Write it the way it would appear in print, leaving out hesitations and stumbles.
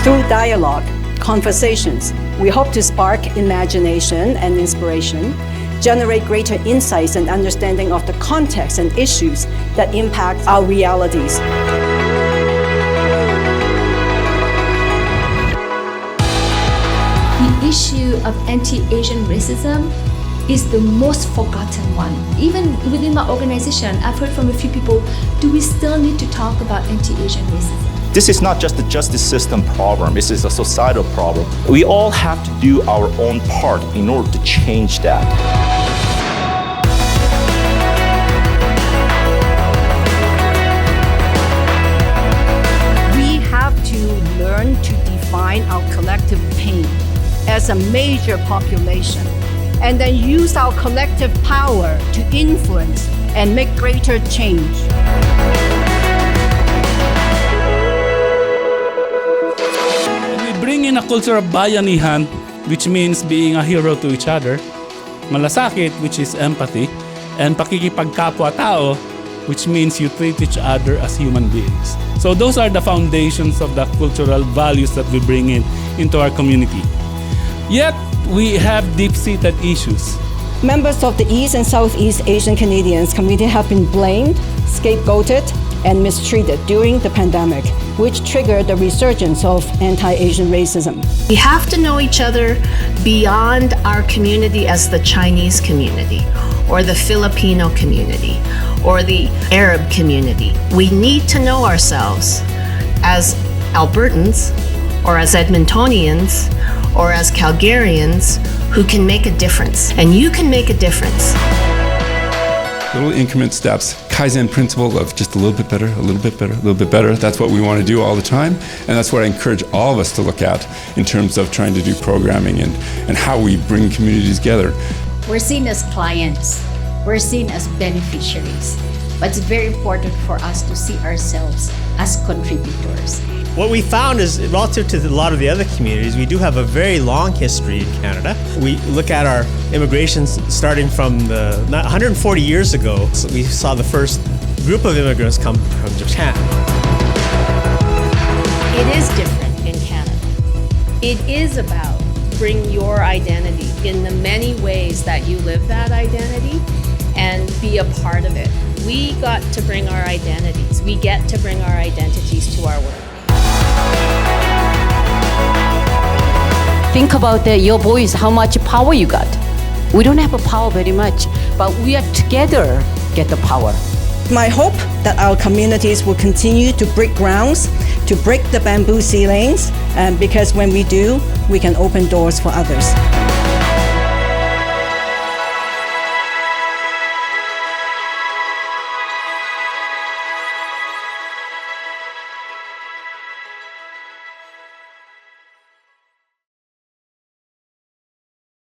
Through dialogue, conversations, we hope to spark imagination and inspiration, generate greater insights and understanding of the context and issues that impact our realities. The issue of anti-Asian racism is the most forgotten one. Even within my organization, I've heard from a few people, do we still need to talk about anti-Asian racism? This is not just a justice system problem, this is a societal problem. We all have to do our own part in order to change that. We have to learn to define our collective pain as a major population, and then use our collective power to influence and make greater change. Bring in a culture of bayanihan, which means being a hero to each other, malasakit, which is empathy, and pakikipagkapwa-tao, which means you treat each other as human beings. So those are the foundations of the cultural values that we bring into our community. Yet, we have deep-seated issues. Members of the East and Southeast Asian Canadians community have been blamed, scapegoated, and mistreated during the pandemic, which triggered the resurgence of anti-Asian racism. We have to know each other beyond our community as the Chinese community, or the Filipino community, or the Arab community. We need to know ourselves as Albertans, or as Edmontonians, or as Calgarians who can make a difference. And you can make a difference. Little increment steps, Kaizen principle of just a little bit better, a little bit better, a little bit better. That's what we want to do all the time. And that's what I encourage all of us to look at in terms of trying to do programming and how we bring communities together. We're seen as clients, we're seen as beneficiaries, but it's very important for us to see ourselves as contributors. What we found is, relative to a lot of the other communities, we do have a very long history in Canada. We look at our immigration starting from 140 years ago. So we saw the first group of immigrants come from Japan. It is different in Canada. It is about bring your identity in the many ways that you live that identity and be a part of it. We got to bring our identities. We get to bring our identities to our work. Think about your voice, how much power you got. We don't have a power very much, but we are together get the power. My hope that our communities will continue to break grounds, to break the bamboo ceilings, because when we do, we can open doors for others.